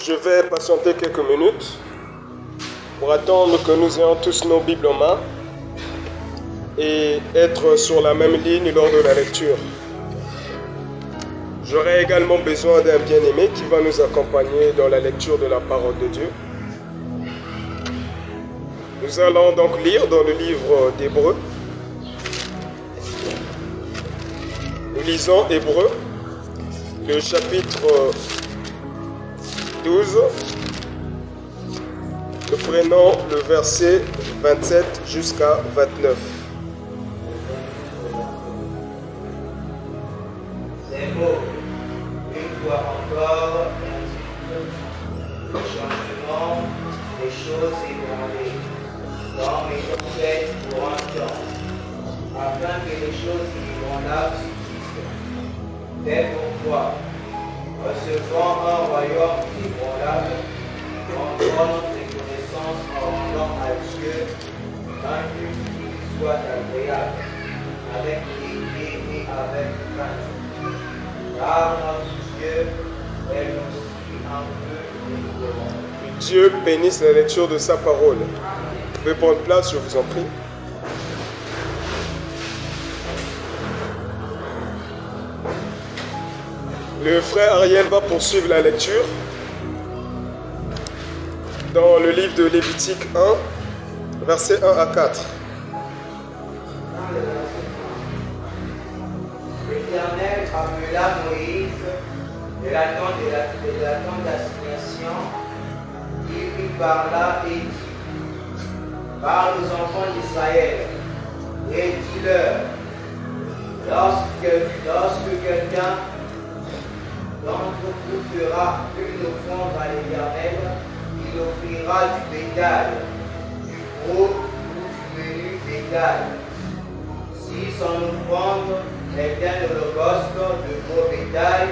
Je vais patienter quelques minutes pour attendre que nous ayons tous nos Bibles en main et être sur la même ligne lors de la lecture. J'aurai également besoin d'un bien-aimé qui va nous accompagner dans la lecture de la parole de Dieu. Nous allons donc lire dans le livre d'Hébreux. Nous lisons Hébreux, le chapitre 12. Nous prenons le verset 27 jusqu'à 29. Ces mots, une fois encore, indiquent le changement des choses ébranlées dans mes faites pour un temps, afin que les choses inébranlables subsistent. C'est pourquoi, recevant un royaume inébranlable, on donne des connaissances en rendant à Dieu un culte qui soit agréable, avec piété et avec crainte. Car notre Dieu est aussi un peu délivrant. Dieu bénisse la lecture de sa parole. Vous pouvez prendre place, je vous en prie. Le frère Ariel va poursuivre la lecture dans le livre de Lévitique 1, versets 1 à 4. L'Éternel appela Moïse de la tente d'assignation. Il lui parla et dit: parle aux enfants d'Israël et dis-leur, lorsque quelqu'un d'entre vous fera une offrande à l'Éternel, il offrira du bétail, du gros ou du menu bétail. Si son offrande est un holocauste de gros bétail,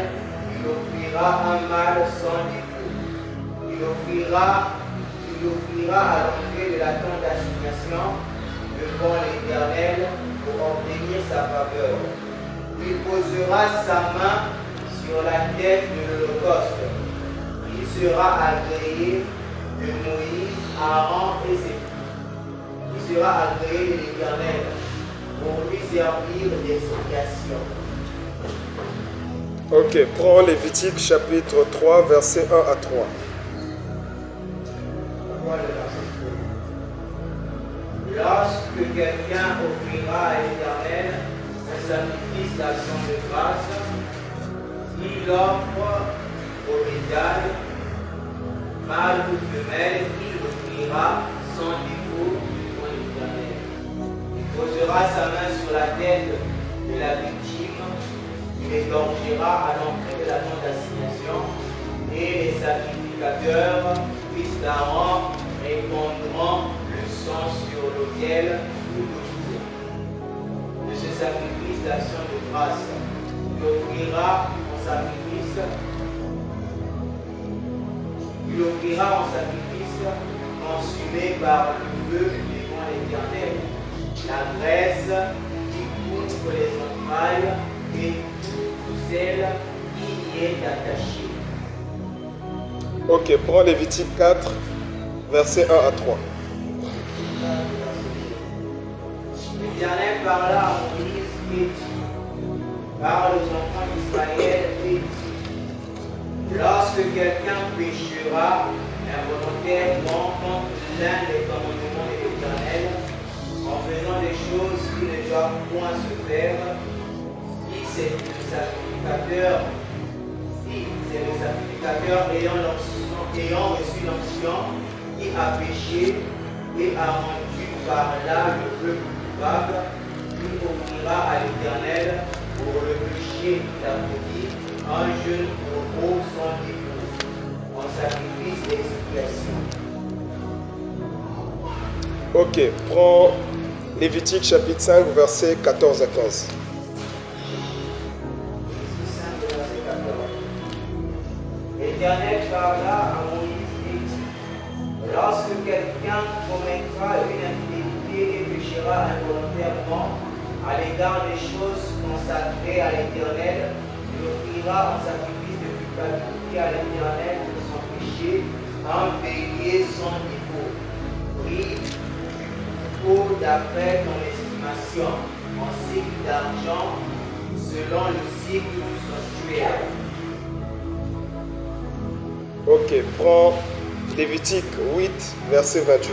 il offrira un mâle sans défaut. Il offrira à l'entrée de la tente d'assignation devant l'Éternel pour obtenir sa faveur. Il posera sa main sur la tête de l'holocauste. Il sera agréé de Moïse, Aaron et ses fils. Il sera agréé de l'Éternel pour lui servir d'expiation. Ok, prends Lévitique chapitre 3, versets 1 à 3. Lorsque quelqu'un offrira à l'Éternel un sacrifice d'action de grâce, il offre au bétail, mâle ou femelle, il offrira sans défaut devant l'Éternel. Il posera sa main sur la tête de la victime, il l'égorgera à l'entrée de la tente d'assignation, et les sacrificateurs, fils d'Aaron, répandront le sang sur l'autel tout autour de ce sacrifice d'action de grâce. Il offrira en sacrifice consumé par le feu devant l'Éternel, la graisse qui couvre les entrailles et tout celle qui y est attachée. Ok, prends Lévitique 4, versets 1 à 3. L'Éternel parla à Moïse et dit: parle aux enfants d'Israël et dit: lorsque quelqu'un péchera involontairement contre l'un des commandements de l'Éternel, en faisant des choses qui ne doivent point se faire, si c'est le sacrificateur ayant reçu l'onction qui a péché et a rendu par là le peuple coupable, il offrira à l'Éternel pour le péché qu'il a commis un jeune taureau sans défaut, en sacrifice d'expiation. Ok, prends Lévitique chapitre 5, versets 14 à 15. L'Éternel parla à Moïse et dit: lorsque quelqu'un commettra une infidélité et péchera involontairement à l'égard des choses consacrées à l'Éternel, il offrira en sacrifice de culpabilité à l'Éternel pour son péché un bélier sans défaut, pris du troupeau d'après ton estimation, en cycle d'argent, selon le cycle mensuel. Ok, prends Lévitique 8, verset 28.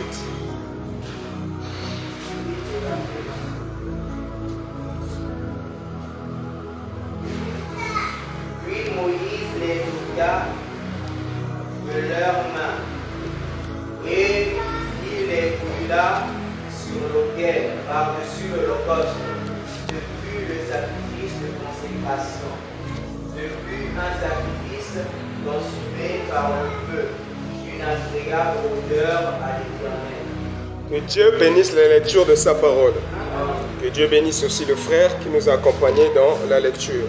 Puis Moïse les ôta de leurs mains, et il les brûla sur l'autel, par-dessus l'holocauste. Ce fut le sacrifice de consécration. Ce fut un sacrifice consumé par le feu, d'une agréable odeur à l'Éternel. Que Dieu bénisse la lecture de sa parole. Que Dieu bénisse aussi le frère qui nous a accompagnés dans la lecture.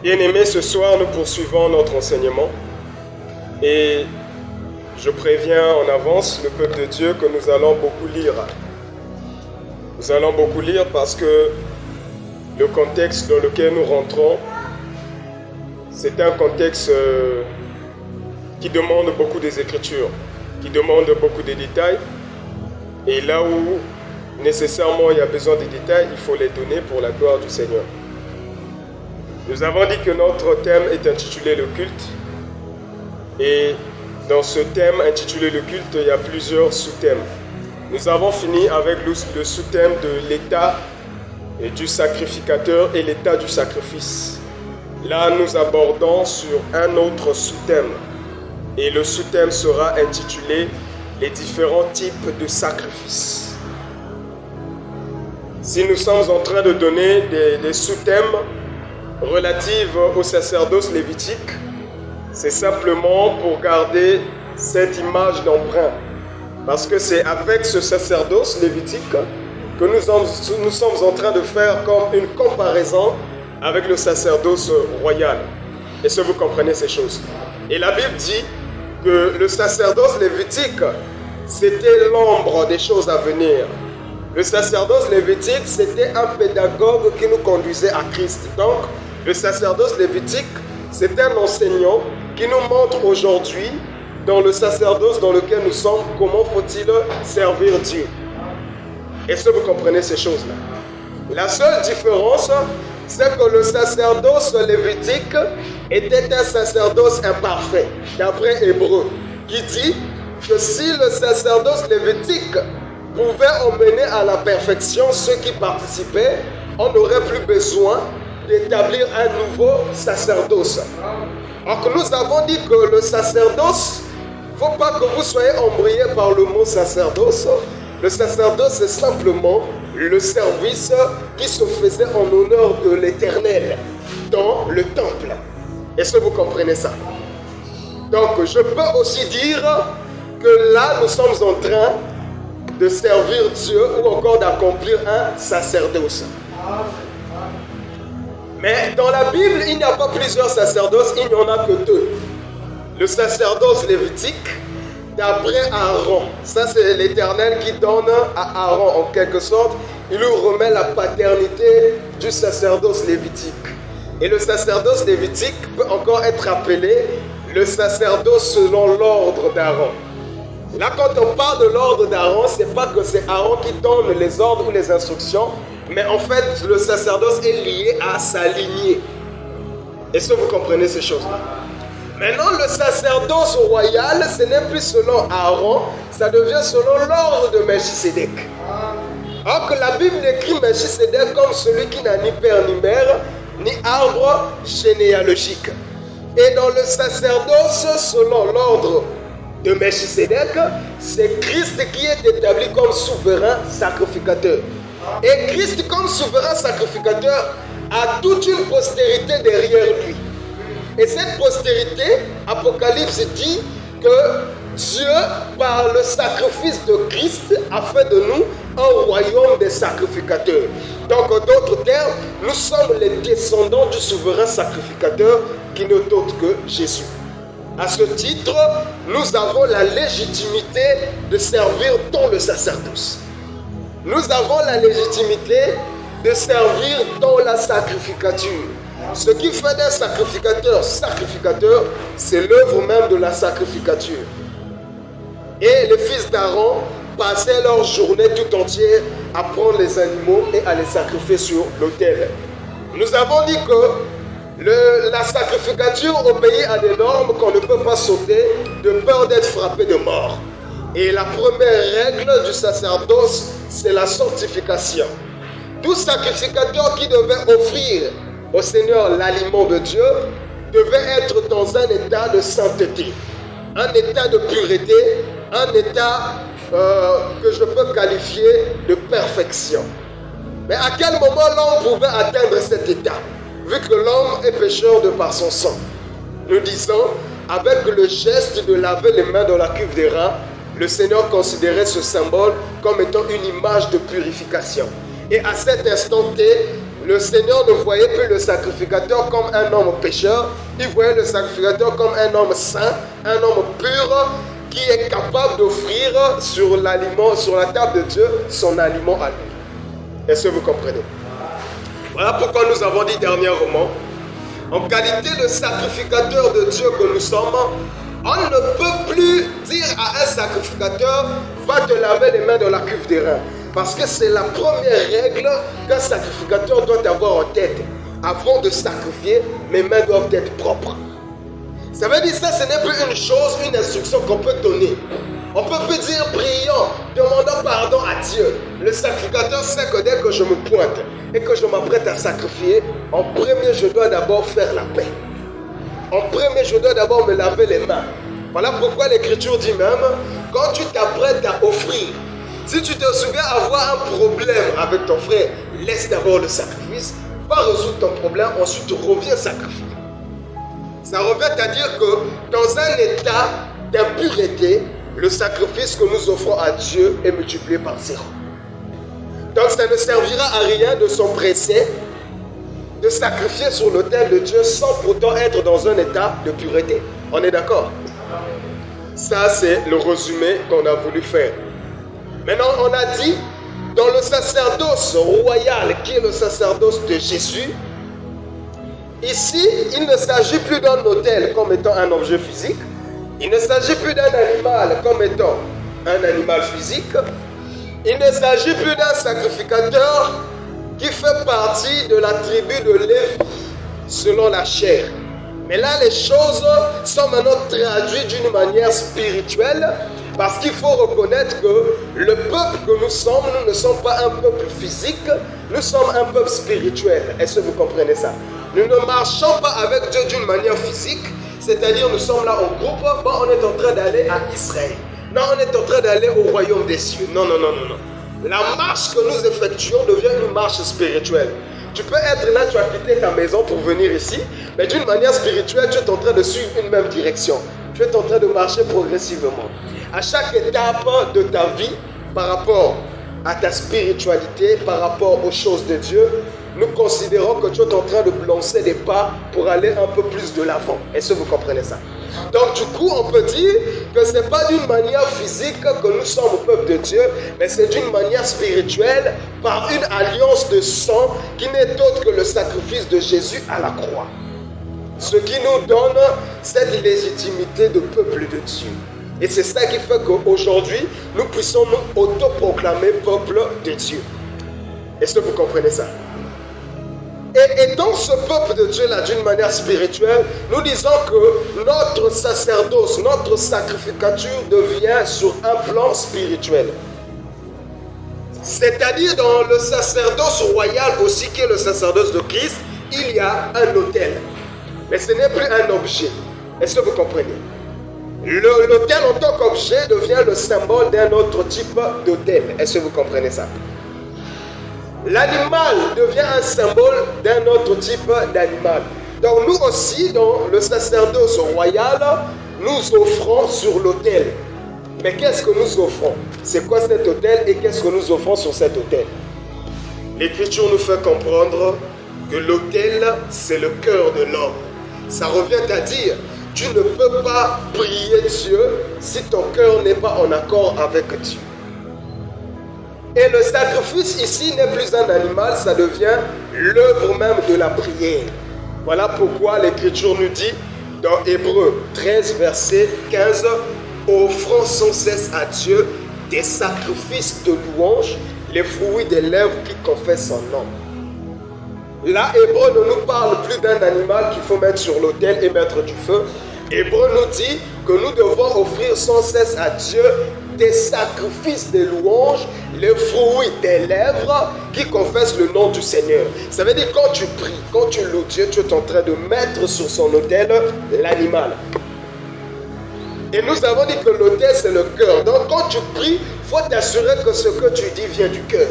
Bien-aimés, ce soir, nous poursuivons notre enseignement. Et je préviens en avance le peuple de Dieu que nous allons beaucoup lire. Nous allons beaucoup lire parce que le contexte dans lequel nous rentrons, c'est un contexte qui demande beaucoup des Écritures, qui demande beaucoup de détails. Et là où nécessairement il y a besoin de détails, il faut les donner pour la gloire du Seigneur. Nous avons dit que notre thème est intitulé le culte. Et dans ce thème intitulé le culte, il y a plusieurs sous-thèmes. Nous avons fini avec le sous-thème de l'état du sacrificateur et l'état du sacrifice. Là, nous abordons sur un autre sous-thème. Et le sous-thème sera intitulé les différents types de sacrifices. Si nous sommes en train de donner des sous-thèmes relatifs au sacerdoce lévitique, c'est simplement pour garder cette image d'emprunt. Parce que c'est avec ce sacerdoce lévitique que nous sommes en train de faire comme une comparaison avec le sacerdoce royal. Est-ce que vous comprenez ces choses? Et la Bible dit que le sacerdoce lévitique, c'était l'ombre des choses à venir. Le sacerdoce lévitique, c'était un pédagogue qui nous conduisait à Christ. Donc, le sacerdoce lévitique, c'est un enseignant qui nous montre aujourd'hui, dans le sacerdoce dans lequel nous sommes, comment faut-il servir Dieu. Est-ce que vous comprenez ces choses-là? La seule différence, c'est que le sacerdoce lévitique était un sacerdoce imparfait, d'après Hébreu, qui dit que si le sacerdoce lévitique pouvait emmener à la perfection ceux qui participaient, on n'aurait plus besoin d'établir un nouveau sacerdoce. Donc nous avons dit que le sacerdoce, il ne faut pas que vous soyez embrouillés par le mot sacerdoce. Le sacerdoce, c'est simplement le service qui se faisait en honneur de l'Éternel dans le temple. Est-ce que vous comprenez ça? Donc, je peux aussi dire que là, nous sommes en train de servir Dieu ou encore d'accomplir un sacerdoce. Mais dans la Bible, il n'y a pas plusieurs sacerdoces, il n'y en a que deux. Le sacerdoce lévitique, d'après Aaron. Ça, c'est l'Éternel qui donne à Aaron, en quelque sorte. Il lui remet la paternité du sacerdoce lévitique. Et le sacerdoce lévitique peut encore être appelé le sacerdoce selon l'ordre d'Aaron. Là, quand on parle de l'ordre d'Aaron, ce n'est pas que c'est Aaron qui donne les ordres ou les instructions, mais en fait, le sacerdoce est lié à sa lignée. Est-ce que vous comprenez ces choses? Maintenant, le sacerdoce royal, ce n'est plus selon Aaron, ça devient selon l'ordre de Melchisédek. Alors que la Bible décrit Melchisédek comme celui qui n'a ni père ni mère, ni arbre généalogique. Et dans le sacerdoce, selon l'ordre de Melchisédek, c'est Christ qui est établi comme souverain sacrificateur. Et Christ, comme souverain sacrificateur, a toute une postérité derrière lui. Et cette postérité, Apocalypse dit que Dieu, par le sacrifice de Christ, a fait de nous un royaume des sacrificateurs. Donc, en d'autres termes, nous sommes les descendants du souverain sacrificateur qui n'est autre que Jésus. À ce titre, nous avons la légitimité de servir dans le sacerdoce. Nous avons la légitimité de servir dans la sacrificature. Ce qui fait d'un sacrificateur, c'est l'œuvre même de la sacrificature. Et les fils d'Aaron passaient leur journée tout entière à prendre les animaux et à les sacrifier sur l'autel. Nous avons dit que la sacrificature obéit à des normes qu'on ne peut pas sauter de peur d'être frappé de mort. Et la première règle du sacerdoce, c'est la sanctification. Tout sacrificateur qui devait offrir au Seigneur l'aliment de Dieu devait être dans un état de sainteté, un état de pureté, un état que je peux qualifier de perfection. Mais à quel moment l'homme pouvait atteindre cet état, vu que l'homme est pécheur de par son sang? Nous disons, avec le geste de laver les mains dans la cuve des reins, le Seigneur considérait ce symbole comme étant une image de purification. Et à cet instant T, le Seigneur ne voyait plus le sacrificateur comme un homme pécheur, il voyait le sacrificateur comme un homme saint, un homme pur, qui est capable d'offrir sur l'aliment, sur la table de Dieu, son aliment à lui. Est-ce que vous comprenez? Voilà pourquoi nous avons dit dernièrement, en qualité de sacrificateur de Dieu que nous sommes, on ne peut plus dire à un sacrificateur, va te laver les mains dans la cuve des reins. Parce que c'est la première règle qu'un sacrificateur doit avoir en tête. Avant de sacrifier, mes mains doivent être propres. Ça veut dire ça, ce n'est plus une chose, une instruction qu'on peut donner. On ne peut plus dire prions, demandons pardon à Dieu. Le sacrificateur sait que dès que je me pointe et que je m'apprête à sacrifier, en premier, je dois d'abord faire la paix. En premier, je dois d'abord me laver les mains. Voilà pourquoi l'Écriture dit même, quand tu t'apprêtes à offrir, si tu te souviens avoir un problème avec ton frère, laisse d'abord le sacrifice, va résoudre ton problème, ensuite reviens sacrifier. Ça revient à dire que dans un état d'impureté, le sacrifice que nous offrons à Dieu est multiplié par 0. Donc ça ne servira à rien de s'empresser de sacrifier sur l'autel de Dieu sans pourtant être dans un état de pureté. On est d'accord? Ça, c'est le résumé qu'on a voulu faire. Maintenant, on a dit, dans le sacerdoce royal, qui est le sacerdoce de Jésus, ici, il ne s'agit plus d'un autel comme étant un objet physique. Il ne s'agit plus d'un animal comme étant un animal physique. Il ne s'agit plus d'un sacrificateur qui fait partie de la tribu de Lévi, selon la chair. Mais là, les choses sont maintenant traduites d'une manière spirituelle, parce qu'il faut reconnaître que le peuple que nous sommes, nous ne sommes pas un peuple physique, nous sommes un peuple spirituel. Est-ce que vous comprenez ça? Nous ne marchons pas avec Dieu d'une manière physique, c'est-à-dire nous sommes là en groupe, bon, on est en train d'aller à Israël. Non, on est en train d'aller au royaume des cieux. Non, non, non, non, non. La marche que nous effectuons devient une marche spirituelle. Tu peux être là, tu as quitté ta maison pour venir ici, mais d'une manière spirituelle, tu es en train de suivre une même direction. Tu es en train de marcher progressivement. À chaque étape de ta vie, par rapport à ta spiritualité, par rapport aux choses de Dieu, nous considérons que tu es en train de lancer des pas pour aller un peu plus de l'avant. Est-ce que vous comprenez ça? Donc du coup, on peut dire que ce n'est pas d'une manière physique que nous sommes au peuple de Dieu, mais c'est d'une manière spirituelle par une alliance de sang qui n'est autre que le sacrifice de Jésus à la croix. Ce qui nous donne cette légitimité de peuple de Dieu. Et c'est ça qui fait qu'aujourd'hui, nous puissions nous autoproclamer peuple de Dieu. Est-ce que vous comprenez ça? Et dans ce peuple de Dieu-là, d'une manière spirituelle, nous disons que notre sacerdoce, notre sacrificature devient sur un plan spirituel. C'est-à-dire dans le sacerdoce royal aussi, qui est le sacerdoce de Christ, il y a un autel. Mais ce n'est plus un objet. Est-ce que vous comprenez? L'autel en tant qu'objet devient le symbole d'un autre type d'autel. Est-ce que vous comprenez ça? L'animal devient un symbole d'un autre type d'animal. Donc nous aussi, dans le sacerdoce royal, nous offrons sur l'autel. Mais qu'est-ce que nous offrons? C'est quoi cet autel et qu'est-ce que nous offrons sur cet autel? L'Écriture nous fait comprendre que l'autel, c'est le cœur de l'homme. Ça revient à dire, tu ne peux pas prier Dieu si ton cœur n'est pas en accord avec Dieu. Et le sacrifice ici n'est plus un animal, ça devient l'œuvre même de la prière. Voilà pourquoi l'Écriture nous dit dans Hébreux 13, verset 15, offrant sans cesse à Dieu des sacrifices de louange, les fruits des lèvres qui confessent son nom. Là, Hébreu ne nous parle plus d'un animal qu'il faut mettre sur l'autel et mettre du feu. Hébreu nous dit que nous devons offrir sans cesse à Dieu des sacrifices de louange, les fruits des lèvres qui confessent le nom du Seigneur. Ça veut dire quand tu pries, quand tu loues Dieu, tu es en train de mettre sur son autel l'animal. Et nous avons dit que l'autel c'est le cœur. Donc quand tu pries, il faut t'assurer que ce que tu dis vient du cœur.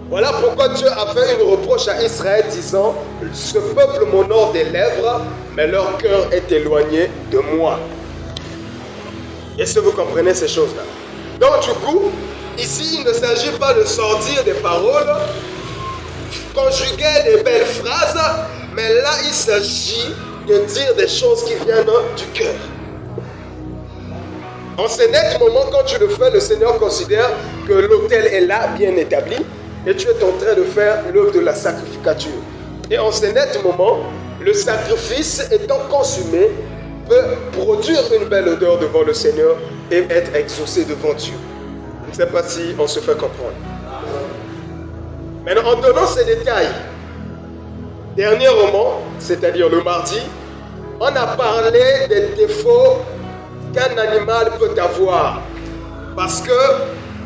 Voilà pourquoi Dieu a fait une reproche à Israël disant « Ce peuple m'honore des lèvres, mais leur cœur est éloigné de moi. » Est-ce que vous comprenez ces choses-là? Donc du coup, ici il ne s'agit pas de sortir des paroles, conjuguer des belles phrases, mais là il s'agit de dire des choses qui viennent du cœur. En ce net moment, quand tu le fais, le Seigneur considère que l'autel est là, bien établi, et tu es en train de faire l'œuvre de la sacrificature. Et en ce net moment, le sacrifice étant consumé peut produire une belle odeur devant le Seigneur et être exaucé devant Dieu. Je ne sais pas si on se fait comprendre. Maintenant, en donnant ces détails, dernièrement, c'est-à-dire le mardi, on a parlé des défauts qu'un animal peut avoir. Parce que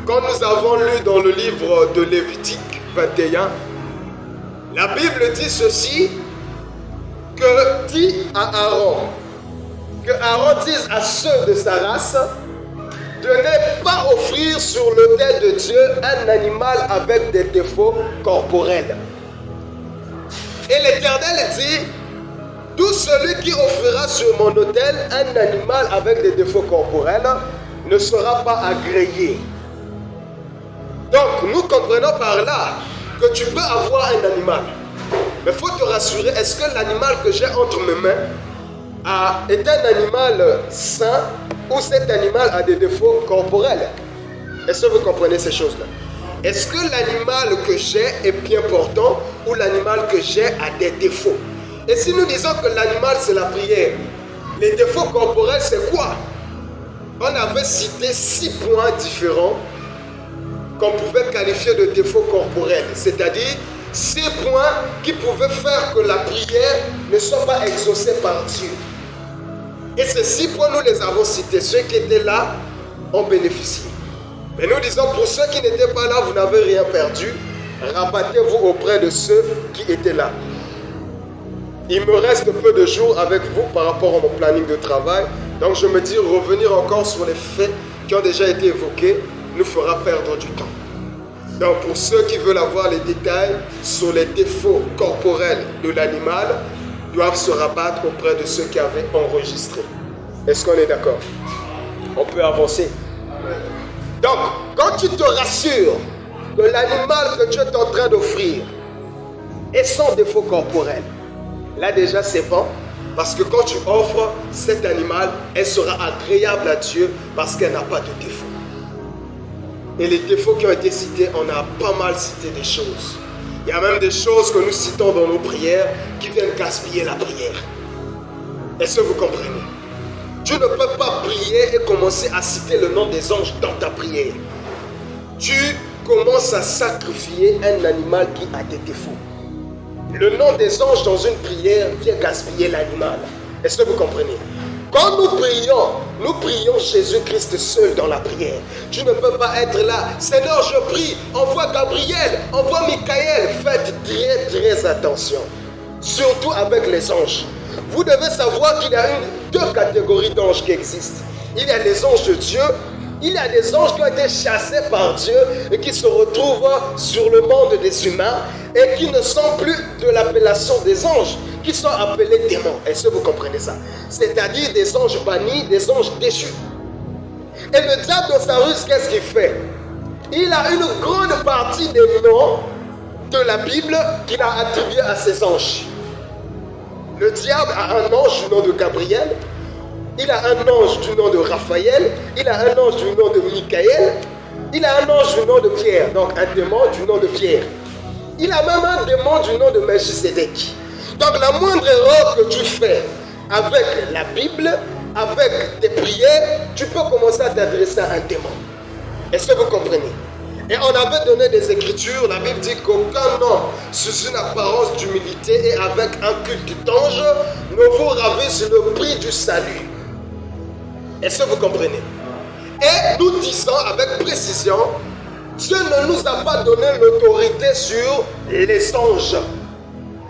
quand nous avons lu dans le livre de Lévitique 21, la Bible dit ceci, que dit à Aaron, que Aaron dise à ceux de sa race de ne pas offrir sur l'autel de Dieu un animal avec des défauts corporels. Et l'Éternel dit, tout celui qui offrira sur mon autel un animal avec des défauts corporels ne sera pas agréé. Donc, nous comprenons par là que tu peux avoir un animal. Mais il faut te rassurer, est-ce que l'animal que j'ai entre mes mains est un animal sain ou cet animal a des défauts corporels? Est-ce que vous comprenez ces choses-là? Est-ce que l'animal que j'ai est bien portant ou l'animal que j'ai a des défauts? Et si nous disons que l'animal c'est la prière, les défauts corporels c'est quoi? On avait cité 6 points différents qu'on pouvait qualifier de défauts corporels, c'est-à-dire 6 points qui pouvaient faire que la prière ne soit pas exaucée par Dieu. Et ces 6 points, nous les avons cités. Ceux qui étaient là ont bénéficié. Mais nous disons, pour ceux qui n'étaient pas là, vous n'avez rien perdu. Rabattez-vous auprès de ceux qui étaient là. Il me reste peu de jours avec vous par rapport à mon planning de travail. Donc je me dis, revenir encore sur les faits qui ont déjà été évoqués nous fera perdre du temps. Donc pour ceux qui veulent avoir les détails sur les défauts corporels de l'animal, doivent se rabattre auprès de ceux qui avaient enregistré. Est-ce qu'on est d'accord? On peut avancer. Donc, quand tu te rassures que l'animal que tu es en train d'offrir est sans défaut corporel, là déjà c'est bon, parce que quand tu offres cet animal, elle sera agréable à Dieu parce qu'elle n'a pas de défaut. Et les défauts qui ont été cités, on a pas mal cité des choses. Il y a même des choses que nous citons dans nos prières qui viennent gaspiller la prière. Est-ce que vous comprenez? Tu ne peux pas prier et commencer à citer le nom des anges dans ta prière. Tu commences à sacrifier un animal qui a des défauts. Le nom des anges dans une prière vient gaspiller l'animal. Est-ce que vous comprenez? Quand nous prions Jésus-Christ seul dans la prière. Tu ne peux pas être là. Seigneur, je prie, envoie Gabriel, envoie Michael. Faites très attention. Surtout avec les anges. Vous devez savoir qu'il y a deux catégories d'anges qui existent. Il y a les anges de Dieu. Il y a des anges qui ont été chassés par Dieu et qui se retrouvent sur le monde des humains et qui ne sont plus de l'appellation des anges, qui sont appelés démons. Est-ce que vous comprenez ça? C'est-à-dire des anges bannis, des anges déchus. Et le diable de sa ruse, qu'est-ce qu'il fait? Il a une grande partie des noms de la Bible qu'il a attribués à ses anges. Le diable a un ange du nom de Gabriel. Il a un ange du nom de Raphaël, il a un ange du nom de Michael, il a un ange du nom de Pierre, donc un démon du nom de Pierre. Il a même un démon du nom de Melchisédek. Donc la moindre erreur que tu fais avec la Bible, avec tes prières, tu peux commencer à t'adresser à un démon. Est-ce que vous comprenez? Et on avait donné des écritures, la Bible dit qu'aucun homme sous une apparence d'humilité et avec un culte d'ange ne vous ravisse le prix du salut. Est-ce que vous comprenez? Et nous disons avec précision, Dieu ne nous a pas donné l'autorité sur les anges.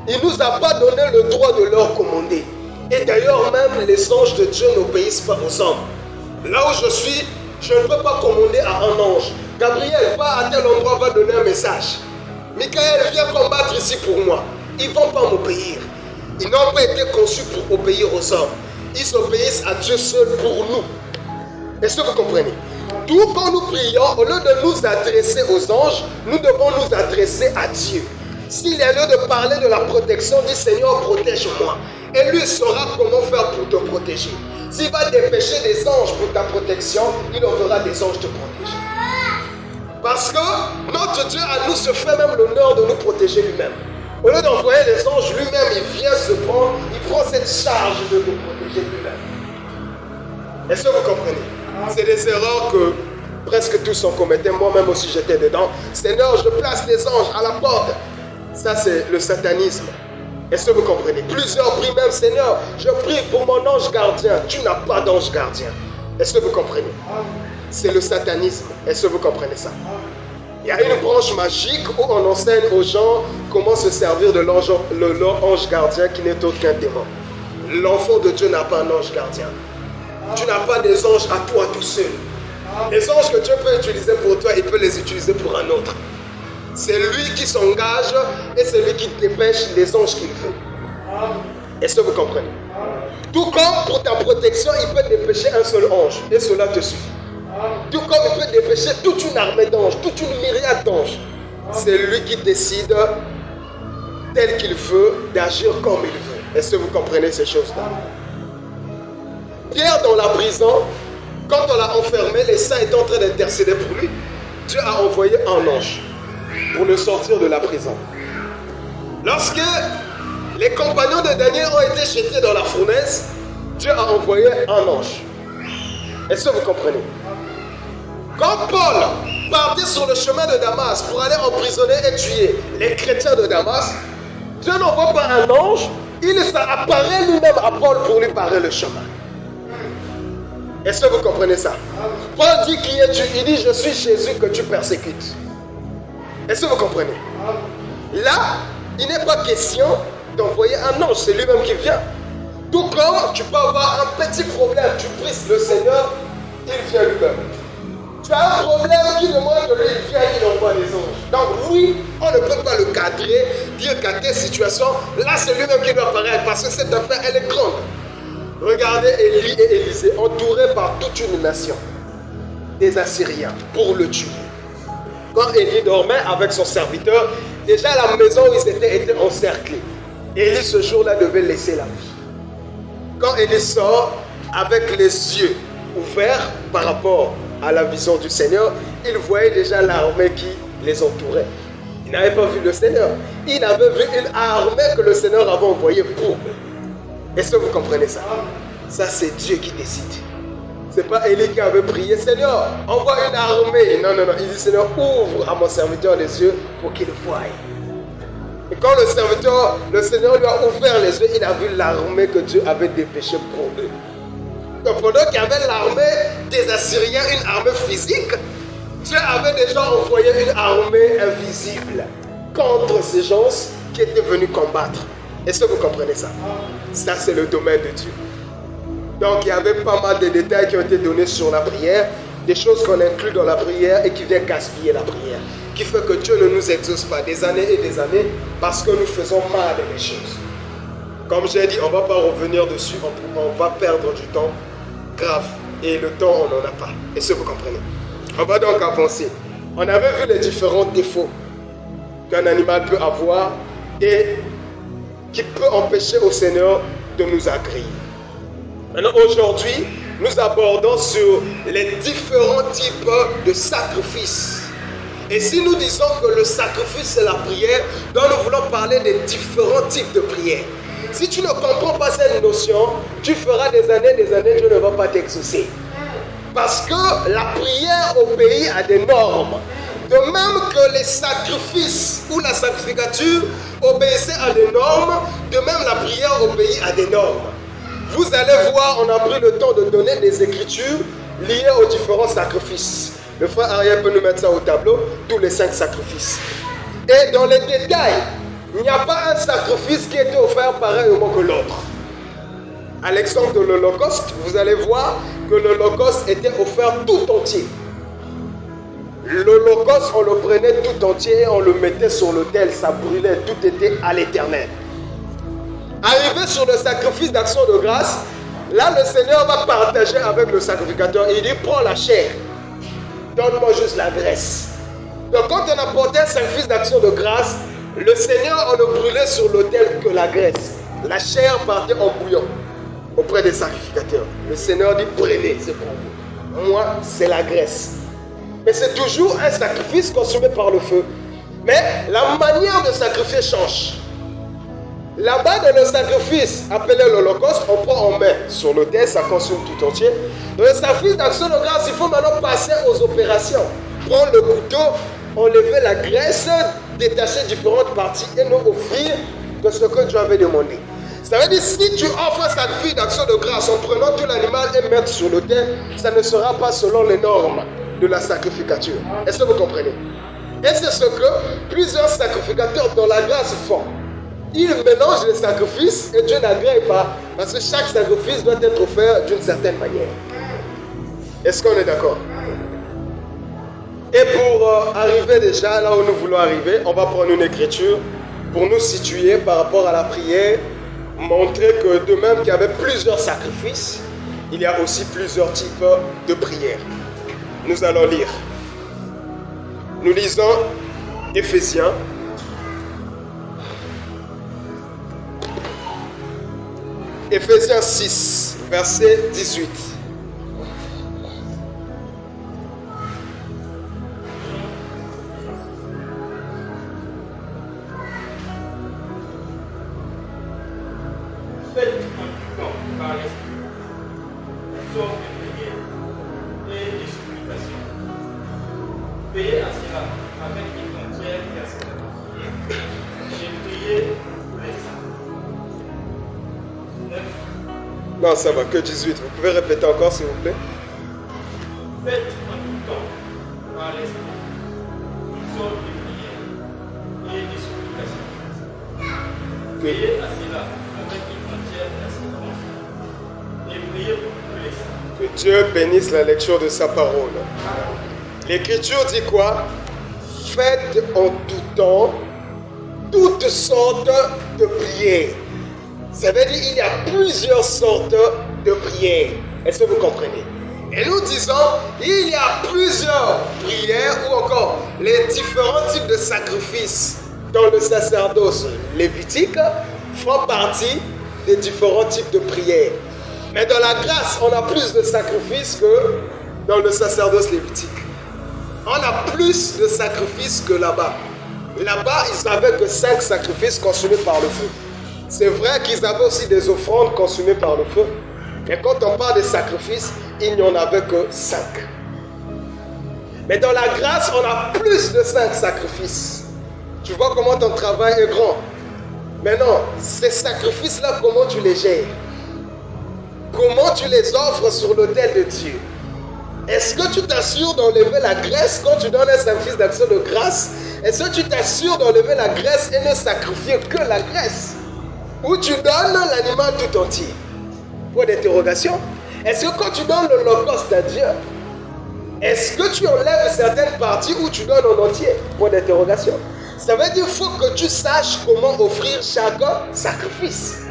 Il ne nous a pas donné le droit de leur commander. Et d'ailleurs même les anges de Dieu n'obéissent pas aux hommes. Là où je suis, je ne peux pas commander à un ange. Gabriel, va à tel endroit, va donner un message. Michael, viens combattre ici pour moi. Ils ne vont pas m'obéir. Ils n'ont pas été conçus pour obéir aux hommes. Ils obéissent à Dieu seul pour nous. Est-ce que vous comprenez? Tout quand nous prions, au lieu de nous adresser aux anges, nous devons nous adresser à Dieu. S'il est lieu de parler de la protection, dit Seigneur, protège-moi. Et lui saura comment faire pour te protéger. S'il va dépêcher des anges pour ta protection, il enverra des anges te protéger. Parce que notre Dieu à nous se fait même l'honneur de nous protéger lui-même. Au lieu d'envoyer les anges, lui-même, il vient se prendre, il prend cette charge de nous protéger lui-même. Est-ce que vous comprenez? C'est des erreurs que presque tous ont commetté. Moi-même aussi, j'étais dedans. Seigneur, je place les anges à la porte. Ça, c'est le satanisme. Est-ce que vous comprenez? Plusieurs prient même, Seigneur, je prie pour mon ange gardien. Tu n'as pas d'ange gardien. Est-ce que vous comprenez? C'est le satanisme. Est-ce que vous comprenez ça? Il y a une branche magique où on enseigne aux gens comment se servir de leur ange gardien qui n'est autre qu'un démon. L'enfant de Dieu n'a pas un ange gardien. Tu n'as pas des anges à toi tout seul. Les anges que Dieu peut utiliser pour toi, il peut les utiliser pour un autre. C'est lui qui s'engage et c'est lui qui dépêche les anges qu'il veut. Est-ce que vous comprenez? Tout comme pour ta protection, il peut dépêcher un seul ange et cela te suffit. Tout comme il peut dépêcher toute une armée d'anges, toute une myriade d'anges. C'est lui qui décide tel qu'il veut d'agir comme il veut. Est-ce que vous comprenez ces choses-là? Pierre dans la prison, quand on l'a enfermé, les saints étaient en train d'intercéder pour lui. Dieu a envoyé un ange pour le sortir de la prison. Lorsque les compagnons de Daniel ont été jetés dans la fournaise, Dieu a envoyé un ange. Est-ce que vous comprenez? Quand Paul partait sur le chemin de Damas pour aller emprisonner et tuer les chrétiens de Damas, Dieu n'envoie pas un ange, il apparaît lui-même à Paul pour lui barrer le chemin. Est-ce que vous comprenez ça? Paul dit qui es-tu? Il dit je suis Jésus que tu persécutes. Est-ce que vous comprenez? Là, il n'est pas question d'envoyer un ange, c'est lui-même qui vient. Tout comme tu peux avoir un petit problème, tu pries le Seigneur, il vient lui-même. Tu as un problème qui demande de lui, il vient, il envoie les anges. Donc oui, on ne peut pas le cadrer, dire qu'à telle situation, là c'est lui-même qui doit apparaître parce que cette affaire, elle est grande. Regardez Élie et Élisée, entourés par toute une nation, des Assyriens, pour le tuer. Quand Élie dormait avec son serviteur, déjà la maison où ils étaient était encerclée. Élie ce jour-là devait laisser la vie. Quand Élie sort avec les yeux ouverts par rapport à la vision du Seigneur, il voyait déjà l'armée qui les entourait. Il n'avait pas vu le Seigneur. Il avait vu une armée que le Seigneur avait envoyée pour eux. Est-ce que vous comprenez ça? Ça, c'est Dieu qui décide. Ce n'est pas Élie qui avait prié, Seigneur, envoie une armée. Non, non, non. Il dit, Seigneur, ouvre à mon serviteur les yeux pour qu'il voie. Et quand le Seigneur lui a ouvert les yeux, il a vu l'armée que Dieu avait dépêchée pour eux. Donc pendant qu'il y avait l'armée des Assyriens, une armée physique, Dieu avait déjà envoyé une armée invisible contre ces gens qui étaient venus combattre. Est-ce que vous comprenez ça? Ça, c'est le domaine de Dieu. Donc, il y avait pas mal de détails qui ont été donnés sur la prière, des choses qu'on inclut dans la prière et qui viennent gaspiller la prière, qui fait que Dieu ne nous exauce pas des années et des années parce que nous faisons mal les choses. Comme j'ai dit, on ne va pas revenir dessus, on va perdre du temps grave et le temps, on n'en a pas. Est-ce que vous comprenez? On va donc avancer. On avait vu les différents défauts qu'un animal peut avoir et qui peut empêcher au Seigneur de nous agréer. Maintenant, aujourd'hui, nous abordons sur les différents types de sacrifices. Et si nous disons que le sacrifice c'est la prière, donc nous voulons parler des différents types de prières. Si tu ne comprends pas cette notion, tu feras des années, Dieu ne va pas t'exaucer. Parce que la prière obéit à des normes. De même que les sacrifices ou la sacrificature obéissaient à des normes, de même la prière obéit à des normes. Vous allez voir, on a pris le temps de donner des écritures liées aux différents sacrifices. Le frère Ariel peut nous mettre ça au tableau, tous les 5 sacrifices. Et dans les détails, il n'y a pas un sacrifice qui était offert pareillement que l'autre. À l'exemple de l'Holocauste, vous allez voir que l'Holocauste était offert tout entier. L'Holocauste, on le prenait tout entier, on le mettait sur l'autel, ça brûlait, tout était à l'Éternel. Arrivé sur le sacrifice d'action de grâce, là le Seigneur va partager avec le sacrificateur. Il dit, prends la chair, donne-moi juste la graisse. Donc quand on apportait un sacrifice d'action de grâce, le Seigneur, on ne brûlait sur l'autel que la graisse. La chair partait en bouillon auprès des sacrificateurs. Le Seigneur dit, prenez, c'est pour vous. Moi, c'est la graisse. Mais c'est toujours un sacrifice consumé par le feu. Mais la manière de sacrifier change. Là-bas, dans le sacrifice appelé l'Holocauste, on prend en main sur l'autel, ça consomme tout entier. Dans le sacrifice d'action de grâce, il faut maintenant passer aux opérations. Prendre le couteau, enlever la graisse, détacher différentes parties et nous offrir de ce que Dieu avait demandé. Ça veut dire, si tu offres un sacrifice d'action de grâce en prenant tout l'animal et mettre sur l'autel, ça ne sera pas selon les normes de la sacrificature. Est-ce que vous comprenez? Et c'est ce que plusieurs sacrificateurs dans la grâce font. Ils mélangent les sacrifices et Dieu n'agrée pas, parce que chaque sacrifice doit être offert d'une certaine manière. Est-ce qu'on est d'accord? Et pour arriver déjà là où nous voulons arriver, on va prendre une écriture pour nous situer par rapport à la prière, montrer que de même qu'il y avait plusieurs sacrifices, il y a aussi plusieurs types de prières. Nous allons lire. Nous lisons Éphésiens. Éphésiens 6, verset 18. Faites un temps par l'esprit, sorte de prière et de supplication. Veillez à cela avec une entière persévérance. J'ai prié pour les saints. 9. Non, ça va, que 18. Vous pouvez répéter encore, s'il vous plaît? Faites en tout temps par l'esprit, une sorte de prière et de supplication. Veillez à cela avec une entière persévérance et priez pour tous les saints. Que Dieu bénisse la lecture de sa parole. L'Écriture dit quoi? Faites en tout temps toutes sortes de prières. Ça veut dire qu'il y a plusieurs sortes de prières. Est-ce que vous comprenez? Et nous disons, il y a plusieurs prières ou encore les différents types de sacrifices dans le sacerdoce lévitique font partie des différents types de prières. Mais dans la grâce, on a plus de sacrifices que dans le sacerdoce lévitique. On a plus de sacrifices que là-bas. Là-bas, ils n'avaient que 5 sacrifices consumés par le feu. C'est vrai qu'ils avaient aussi des offrandes consumées par le feu. Mais quand on parle des sacrifices, il n'y en avait que 5. Mais dans la grâce, on a plus de 5 sacrifices. Tu vois comment ton travail est grand. Maintenant, ces sacrifices-là, comment tu les gères? Comment tu les offres sur l'autel de Dieu? Est-ce que tu t'assures d'enlever la graisse quand tu donnes un sacrifice d'action de grâce? Est-ce que tu t'assures d'enlever la graisse et ne sacrifier que la graisse? Ou tu donnes l'animal tout entier? Point d'interrogation. Est-ce que quand tu donnes l'holocauste à Dieu, est-ce que tu enlèves certaines parties ou tu donnes en entier? Point d'interrogation. Ça veut dire qu'il faut que tu saches comment offrir chaque sacrifice.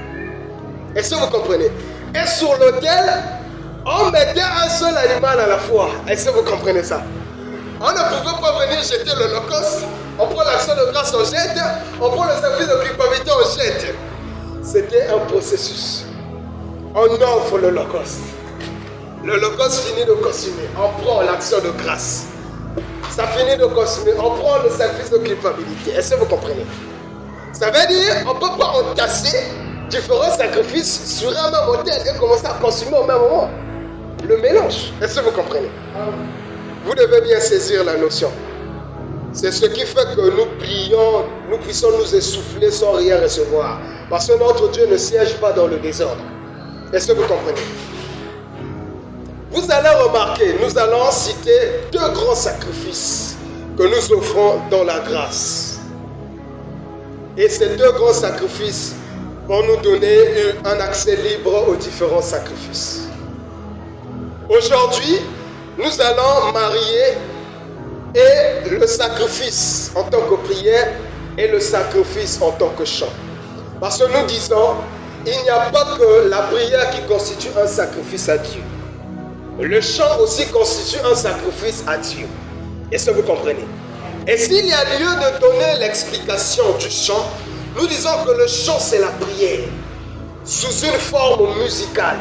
Est-ce que vous comprenez? Et sur l'autel, on mettait un seul animal à la fois. Est-ce que vous comprenez ça? On ne pouvait pas venir jeter l'holocauste. On prend l'action de grâce, on jette. On prend le sacrifice de culpabilité, on jette. C'était un processus. On offre l'holocauste. L'holocauste finit de consumer. On prend l'action de grâce. Ça finit de consumer. On prend le sacrifice de culpabilité. Est-ce que vous comprenez? Ça veut dire qu'on ne peut pas entasser différents sacrifices sur un même autel et commencer à consommer au même moment. Le mélange. Est-ce que vous comprenez? Vous devez bien saisir la notion. C'est ce qui fait que nous prions, nous puissions nous essouffler sans rien recevoir. Parce que notre Dieu ne siège pas dans le désordre. Est-ce que vous comprenez? Vous allez remarquer, nous allons citer deux grands sacrifices que nous offrons dans la grâce. Et ces deux grands sacrifices vont nous donner un accès libre aux différents sacrifices. Aujourd'hui, nous allons marier et le sacrifice en tant que prière et le sacrifice en tant que chant. Parce que nous disons, il n'y a pas que la prière qui constitue un sacrifice à Dieu. Le chant aussi constitue un sacrifice à Dieu. Est-ce que vous comprenez? Et s'il y a lieu de donner l'explication du chant, nous disons que le chant c'est la prière sous une forme musicale.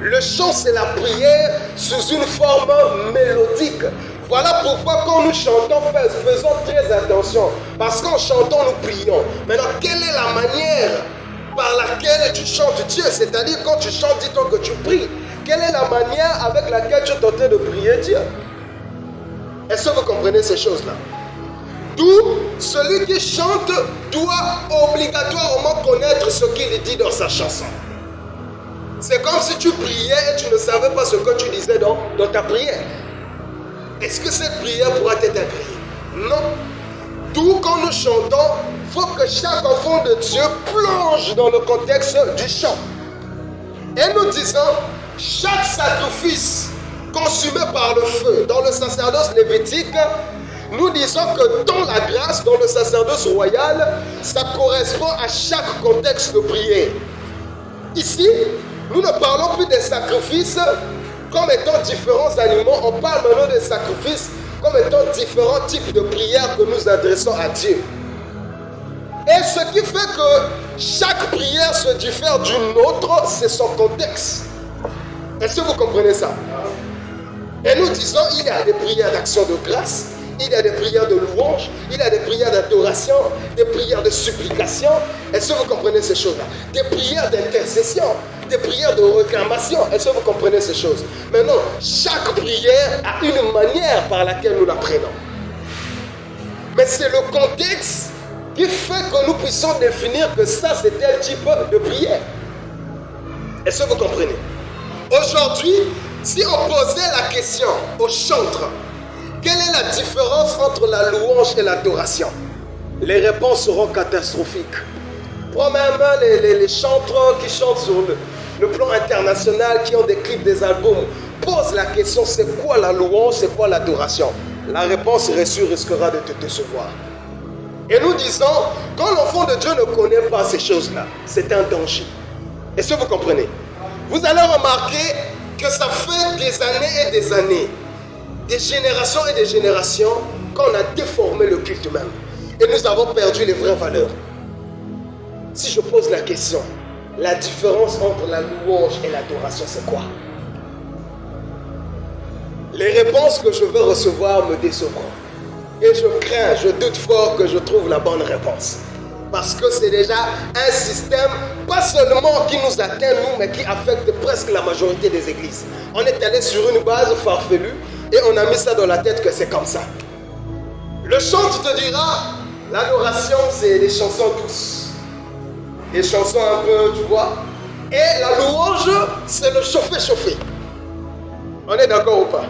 Le chant c'est la prière sous une forme mélodique. Voilà pourquoi quand nous chantons, faisons très attention. Parce qu'en chantant, nous prions. Maintenant, quelle est la manière par laquelle tu chantes Dieu? C'est-à-dire quand tu chantes, dis-toi que tu pries. Quelle est la manière avec laquelle tu es en train de prier Dieu? Est-ce que vous comprenez ces choses-là? D'où celui qui chante doit obligatoirement connaître ce qu'il dit dans sa chanson. C'est comme si tu priais et tu ne savais pas ce que tu disais dans ta prière. Est-ce que cette prière pourra être agréée? Non. D'où quand nous chantons, il faut que chaque enfant de Dieu plonge dans le contexte du chant. Et nous disons, chaque sacrifice consumé par le feu dans le sacerdoce lévitique, nous disons que dans la grâce, dans le sacerdoce royal, ça correspond à chaque contexte de prière. Ici, nous ne parlons plus des sacrifices comme étant différents animaux, on parle maintenant des sacrifices comme étant différents types de prières que nous adressons à Dieu. Et ce qui fait que chaque prière se diffère d'une autre, c'est son contexte. Est-ce que vous comprenez ça? Et nous disons, il y a des prières d'action de grâce, il y a des prières de louange, il y a des prières d'adoration, des prières de supplication. Est-ce que vous comprenez ces choses-là? Des prières d'intercession, des prières de réclamation. Est-ce que vous comprenez ces choses? Maintenant, chaque prière a une manière par laquelle nous la prenons. Mais c'est le contexte qui fait que nous puissions définir que ça, c'est tel type de prière. Est-ce que vous comprenez? Aujourd'hui, si on posait la question aux chantres, quelle est la différence entre la louange et l'adoration? Les réponses seront catastrophiques. Premièrement, les chanteurs qui chantent sur le plan international, qui ont des clips, des albums, posent la question, c'est quoi la louange, c'est quoi l'adoration? La réponse reçue risquera de te décevoir. Et nous disons, quand l'enfant de Dieu ne connaît pas ces choses-là, c'est un danger. Est-ce que vous comprenez? Vous allez remarquer que ça fait des années et des années, des générations et des générations, qu'on a déformé le culte même. Et nous avons perdu les vraies valeurs. Si je pose la question, la différence entre la louange et l'adoration, c'est quoi? Les réponses que je vais recevoir me décevront. Et je crains, je doute fort que je trouve la bonne réponse. Parce que c'est déjà un système, pas seulement qui nous atteint nous, mais qui affecte presque la majorité des églises. On est allé sur une base farfelue et on a mis ça dans la tête que c'est comme ça. Le chant te dira, l'adoration c'est des chansons douces. Des chansons un peu, tu vois. Et la louange, c'est le chauffer. On est d'accord ou pas?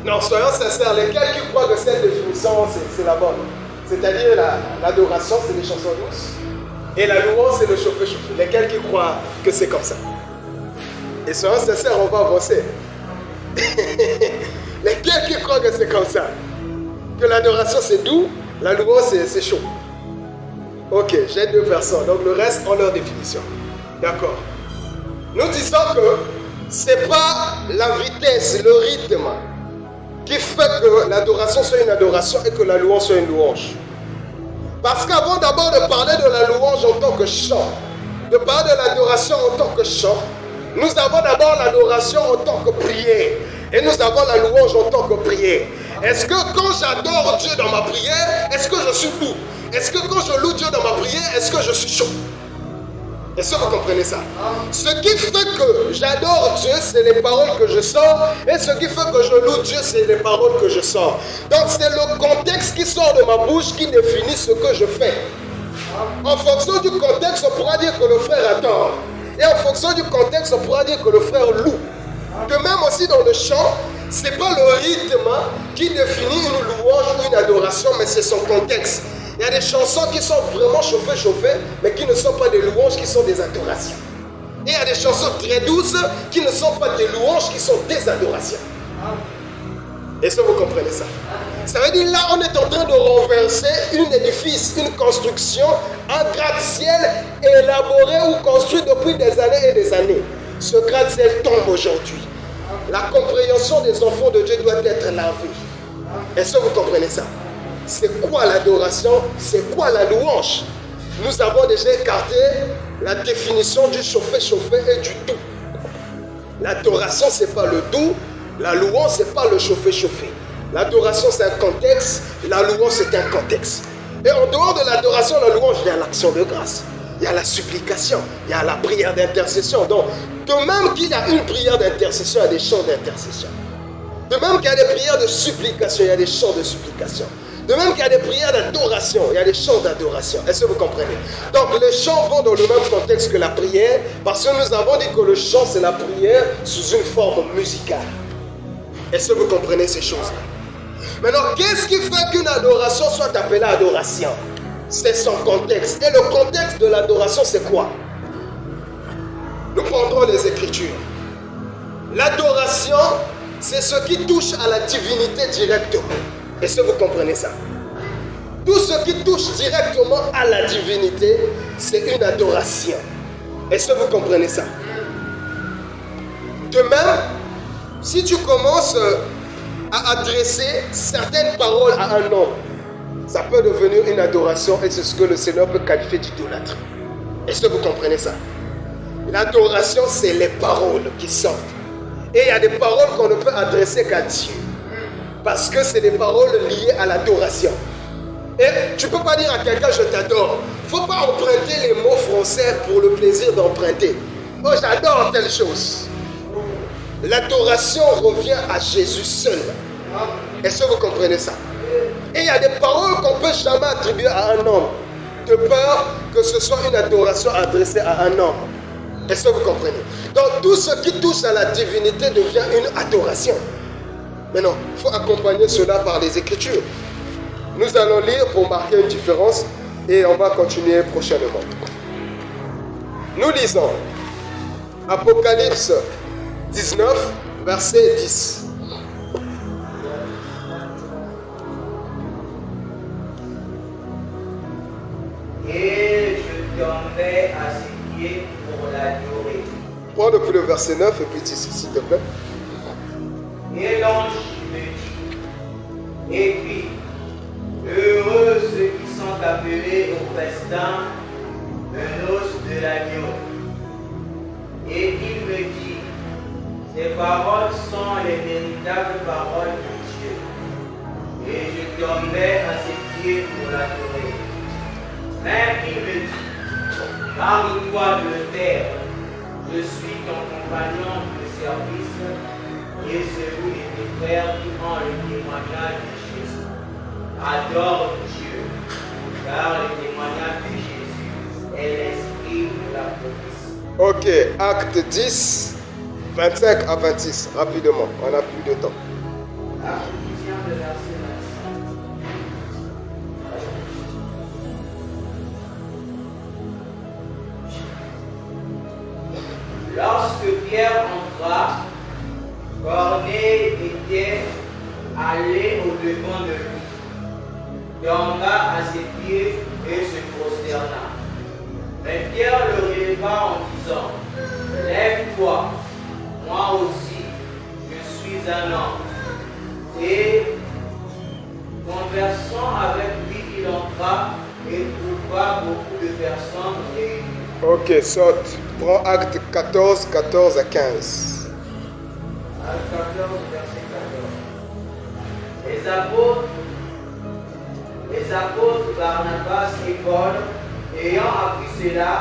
Non, soyons sincères, lesquels qui croient que cette définition, c'est la bonne? C'est-à-dire l'adoration, c'est des chansons douces. Et la louange, c'est le chauffer. Lesquels qui croient que c'est comme ça? Et soyons sincères, on va avancer. Lesquels qui croient que c'est comme ça? Que l'adoration, c'est doux, la louange, c'est chaud. Ok, j'ai deux personnes, donc le reste ont leur définition. D'accord. Nous disons que c'est pas la vitesse, le rythme qui fait que l'adoration soit une adoration et que la louange soit une louange. Parce qu'avant d'abord de parler de la louange en tant que chant, de parler de l'adoration en tant que chant, nous avons d'abord l'adoration en tant que prière. Et nous avons la louange en tant que prière. Est-ce que quand j'adore Dieu dans ma prière, est-ce que je suis doux? Est-ce que quand je loue Dieu dans ma prière, est-ce que je suis chaud? Est-ce que vous comprenez ça? Ce qui fait que j'adore Dieu, c'est les paroles que je sors. Et ce qui fait que je loue Dieu, c'est les paroles que je sors. Donc c'est le contexte qui sort de ma bouche qui définit ce que je fais. En fonction du contexte, on pourra dire que le frère a tort. Et en fonction du contexte, on pourra dire que le frère loue. De même aussi dans le chant, ce n'est pas le rythme qui définit une louange ou une adoration, mais c'est son contexte. Il y a des chansons qui sont vraiment chauffées, mais qui ne sont pas des louanges, qui sont des adorations. Et il y a des chansons très douces qui ne sont pas des louanges, qui sont des adorations. Est-ce que vous comprenez ça? Ça veut dire là, on est en train de renverser un édifice, une construction, un gratte-ciel élaboré ou construit depuis des années et des années. Ce gratte-ciel tombe aujourd'hui. La compréhension des enfants de Dieu doit être lavée. Est-ce que vous comprenez ça? C'est quoi l'adoration? C'est quoi la louange? Nous avons déjà écarté la définition du chauffé et du doux. L'adoration, ce n'est pas le doux. La louange, ce n'est pas le chauffé. L'adoration, c'est un contexte. La louange, c'est un contexte. Et en dehors de l'adoration, la louange, il y a l'action de grâce. Il y a la supplication. Il y a la prière d'intercession. Donc, de même qu'il y a une prière d'intercession, il y a des chants d'intercession. De même qu'il y a des prières de supplication, il y a des chants de supplication. De même qu'il y a des prières d'adoration, il y a des chants d'adoration. Est-ce que vous comprenez? Donc les chants vont dans le même contexte que la prière, parce que nous avons dit que le chant, c'est la prière sous une forme musicale. Est-ce que vous comprenez ces choses-là? Maintenant, qu'est-ce qui fait qu'une adoration soit appelée adoration? C'est son contexte. Et le contexte de l'adoration, c'est quoi? Nous prendrons les Écritures. L'adoration, c'est ce qui touche à la divinité directement. Est-ce que vous comprenez ça? Tout ce qui touche directement à la divinité, c'est une adoration. Est-ce que vous comprenez ça? De même, si tu commences à adresser certaines paroles à un homme, ça peut devenir une adoration et c'est ce que le Seigneur peut qualifier d'idolâtrie. Est-ce que vous comprenez ça? L'adoration, c'est les paroles qui sortent. Et il y a des paroles qu'on ne peut adresser qu'à Dieu. Parce que c'est des paroles liées à l'adoration. Et tu ne peux pas dire à quelqu'un je t'adore. Il ne faut pas emprunter les mots français pour le plaisir d'emprunter. Oh, j'adore telle chose. L'adoration revient à Jésus seul. Est-ce que vous comprenez ça? Et il y a des paroles qu'on ne peut jamais attribuer à un homme, de peur que ce soit une adoration adressée à un homme. Est-ce que vous comprenez? Donc tout ce qui touche à la divinité devient une adoration. Maintenant, il faut accompagner cela par les Écritures. Nous allons lire pour marquer une différence et on va continuer prochainement. Nous lisons Apocalypse 19, verset 10. Et je tombais à ses pieds pour l'adorer. Prends depuis le verset 9 et puis 10, s'il te plaît. Et l'ange me dit, et puis, heureux ceux qui sont appelés au festin de noces de l'agneau. Et il me dit, ces paroles sont les véritables paroles de Dieu. Et je tombais à ses pieds pour l'adorer. Mais il me dit, marie-toi de terre, je suis ton compagnon de service et celui de tes frères qui ont le témoignage de Jésus. Adore Dieu, car le témoignage de Jésus est l'esprit de la prophétie. Ok, acte 10, 25 à 26, rapidement, on n'a plus de temps. Acte 10, le verset 25. Lorsque Pierre entra, Corneille était allé au-devant de lui, tomba à ses pieds et se prosterna. Mais Pierre le releva en disant, lève-toi, moi aussi, je suis un homme. Et conversant avec lui, il entra et trouva beaucoup de personnes réunies. Ok, saute. Prends acte 14, 14 à 15. Acte 14, verset 14. Les apôtres Barnabas et Paul, ayant appris cela,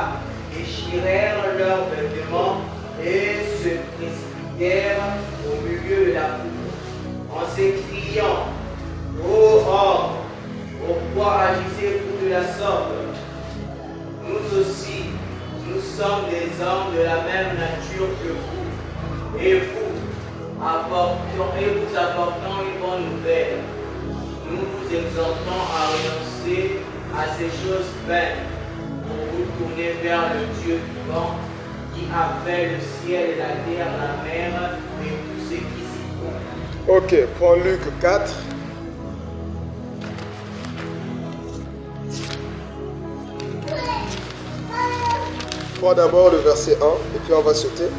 déchirèrent leurs vêtements et se précipitèrent au milieu de la foule, en s'écriant, ô homme, pourquoi agissez-vous de la sorte? Nous aussi, nous sommes des hommes de la même nature que vous, et vous apportons une bonne nouvelle. Nous vous exhortons à renoncer à ces choses vaines, pour vous tourner vers le Dieu vivant, qui a fait le ciel et la terre, la mer et tout ce qui s'y trouve. Ok, prends Luc 4. Prends d'abord le verset 1 et puis on va sauter.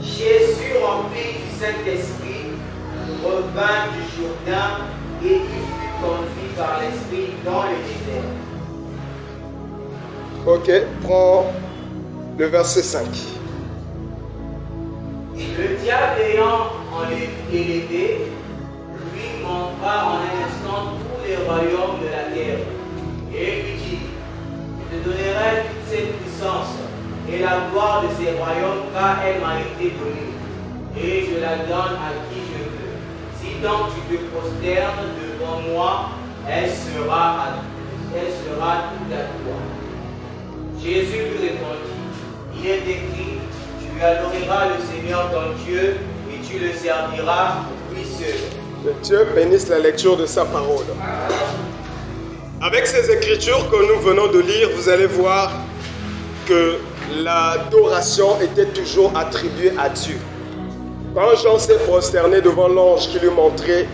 Jésus, rempli du Saint-Esprit, revint du Jourdain et il fut conduit par l'Esprit dans le désert. Ok, prends le verset 5. Le diable ayant élevé, lui montra en un instant tous les royaumes de la terre. Et lui dit, je te donnerai toute cette puissance et la gloire de ces royaumes, car elle m'a été donnée, et je la donne à qui je veux. Si donc tu te prosternes devant moi, elle sera toute à toi. Jésus lui répondit, il est écrit, tu adoreras le Seigneur ton Dieu, et tu le serviras lui seul. Que Dieu bénisse la lecture de sa parole. Avec ces écritures que nous venons de lire, vous allez voir que l'adoration était toujours attribuée à Dieu. Quand Jean s'est prosterné devant l'ange qui lui montrait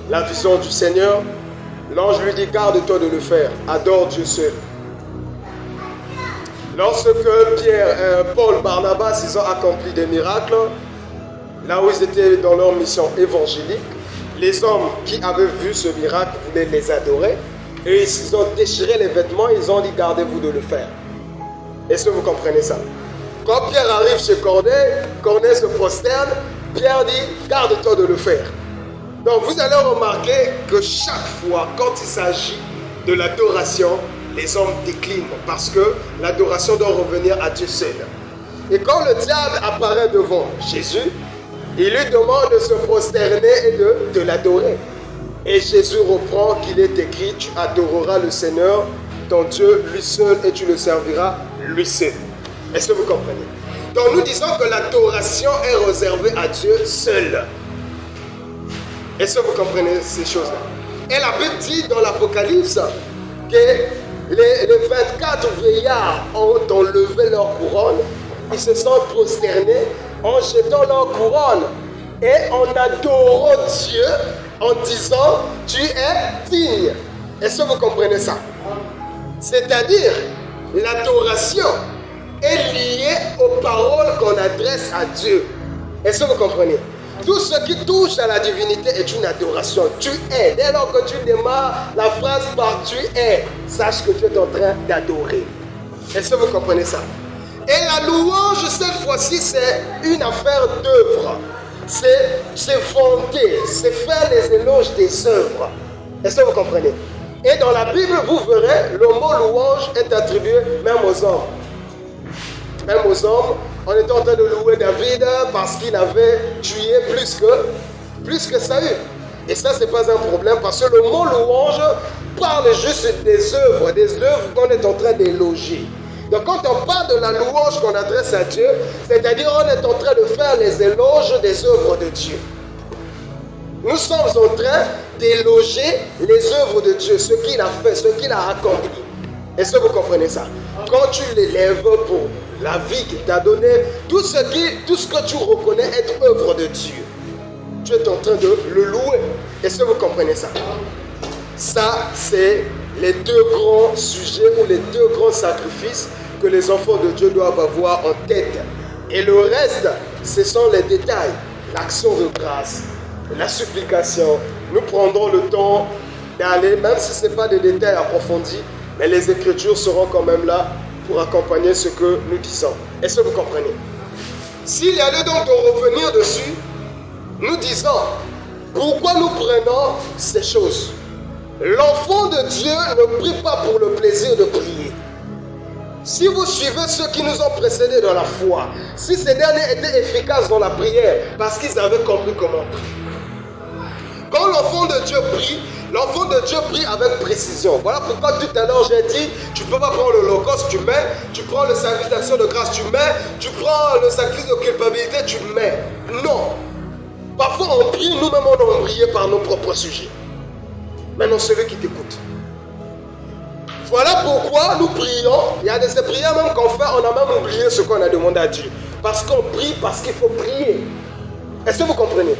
la vision du Seigneur, l'ange lui dit, garde-toi de le faire, adore Dieu seul. Lorsque Paul, Barnabas, ils ont accompli des miracles, là où ils étaient dans leur mission évangélique, les hommes qui avaient vu ce miracle voulaient les adorer, et ils ont déchiré les vêtements, ils ont dit, gardez-vous de le faire. Est-ce que vous comprenez ça? Quand Pierre arrive chez Corneille, Corneille se prosterne, Pierre dit, garde-toi de le faire. Donc vous allez remarquer que chaque fois, quand il s'agit de l'adoration, les hommes déclinent parce que l'adoration doit revenir à Dieu seul. Et quand le diable apparaît devant Jésus, il lui demande de se prosterner et de l'adorer. Et Jésus reprend qu'il est écrit, tu adoreras le Seigneur, ton Dieu, lui seul, et tu le serviras lui seul. Est-ce que vous comprenez? Donc nous disons que l'adoration est réservée à Dieu seul. Est-ce que vous comprenez ces choses-là? Et la Bible dit dans l'Apocalypse que les 24 vieillards ont enlevé leur couronne, ils se sont prosternés en jetant leur couronne et en adorant Dieu en disant, tu es digne. Est-ce que vous comprenez ça? C'est-à-dire, l'adoration est liée aux paroles qu'on adresse à Dieu. Est-ce que vous comprenez? Tout ce qui touche à la divinité est une adoration. Tu es. Dès lors que tu démarres la phrase par tu es, sache que tu es en train d'adorer. Est-ce que vous comprenez ça? Et la louange, cette fois-ci, c'est une affaire d'œuvre. C'est vanter, c'est faire les éloges des œuvres. Est-ce que vous comprenez? Et dans la Bible, vous verrez, le mot louange est attribué même aux hommes. Même aux hommes, on était en train de louer David parce qu'il avait tué plus que Saül. Et ça, ce n'est pas un problème parce que le mot louange parle juste des œuvres qu'on est en train d'éloger. Donc quand on parle de la louange qu'on adresse à Dieu, c'est-à-dire on est en train de faire les éloges des œuvres de Dieu. Nous sommes en train d'éloger les œuvres de Dieu, ce qu'il a fait, ce qu'il a accompli. Est-ce que vous comprenez ça? Quand tu l'élèves pour la vie qu'il t'a donnée, tout ce que tu reconnais être œuvre de Dieu, tu es en train de le louer. Est-ce que vous comprenez ça? Ça, c'est les deux grands sujets ou les deux grands sacrifices que les enfants de Dieu doivent avoir en tête. Et le reste, ce sont les détails. L'action de grâce, la supplication. Nous prendrons le temps d'aller, même si ce n'est pas des détails approfondis, mais les Écritures seront quand même là pour accompagner ce que nous disons. Est-ce que vous comprenez? S'il y a lieu donc de revenir dessus, nous disons, pourquoi nous prenons ces choses? L'enfant de Dieu ne prie pas pour le plaisir de prier. Si vous suivez ceux qui nous ont précédés dans la foi, si ces derniers étaient efficaces dans la prière, parce qu'ils avaient compris comment prier. Quand l'enfant de Dieu prie avec précision. Voilà pourquoi tout à l'heure j'ai dit, tu ne peux pas prendre l'holocauste, tu mets, tu prends le sacrifice d'action de grâce, tu mets, tu prends le sacrifice de culpabilité, tu mets. Non. Parfois on prie, nous-mêmes on est embrouillés par nos propres sujets. Maintenant celui qui t'écoute. Voilà pourquoi nous prions. Il y a des prières même qu'on fait, on a même oublié ce qu'on a demandé à Dieu. Parce qu'on prie, parce qu'il faut prier. Est-ce que vous comprenez?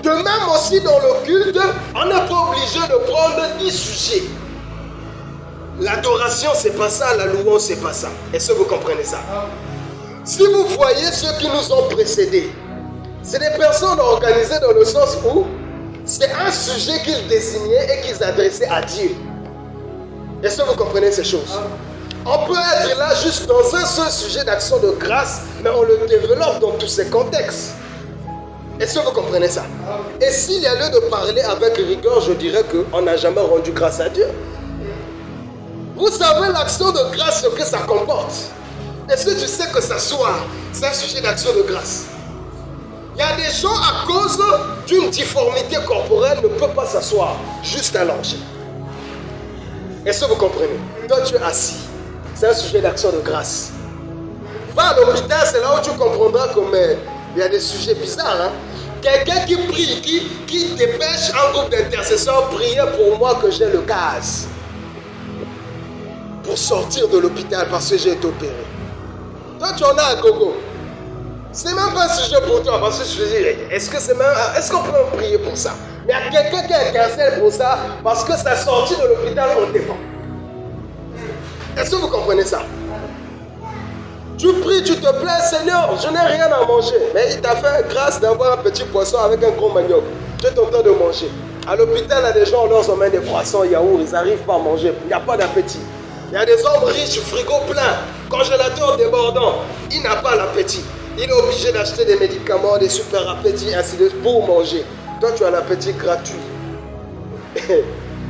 De même aussi dans le culte, on n'est pas obligé de prendre 10 sujets. L'adoration, c'est pas ça, la louange, c'est pas ça. Est-ce que vous comprenez ça? Si vous voyez ceux qui nous ont précédés, c'est des personnes organisées dans le sens où c'est un sujet qu'ils désignaient et qu'ils adressaient à Dieu. Est-ce que vous comprenez ces choses? On peut être là juste dans un seul sujet d'action de grâce, mais on le développe dans tous ces contextes. Est-ce que vous comprenez ça? Et s'il y a lieu de parler avec rigueur, je dirais qu'on n'a jamais rendu grâce à Dieu. Vous savez l'action de grâce, ce que ça comporte. Est-ce que tu sais que s'asseoir, c'est un sujet d'action de grâce? Il y a des gens à cause d'une difformité corporelle ne peuvent pas s'asseoir, juste allongés. Est-ce que vous comprenez? Toi tu es assis, c'est un sujet d'action de grâce. Va à l'hôpital, c'est là où tu comprendras que il y a des sujets bizarres. Hein? Quelqu'un qui prie, qui dépêche un groupe d'intercesseurs, priez pour moi que j'ai le gaz. Pour sortir de l'hôpital parce que j'ai été opéré. Toi tu en as un gogo. C'est même pas un sujet pour toi parce que je te dis, est-ce qu'on peut prier pour ça? Mais il y a quelqu'un qui a un cancer pour ça parce que sa sortie de l'hôpital on dépend. Est-ce que vous comprenez ça? Tu pries, tu te plains, Seigneur, je n'ai rien à manger. Mais il t'a fait grâce d'avoir un petit poisson avec un gros manioc. Tu es en train de manger. À l'hôpital, il y a des gens, on leur emmène des poissons, yaourts, ils n'arrivent pas à manger. Il n'y a pas d'appétit. Il y a des hommes riches, frigo plein, congélateur débordant. Il n'a pas l'appétit. Il est obligé d'acheter des médicaments, des super appétits, ainsi de suite, pour manger. Toi, tu as l'appétit gratuit.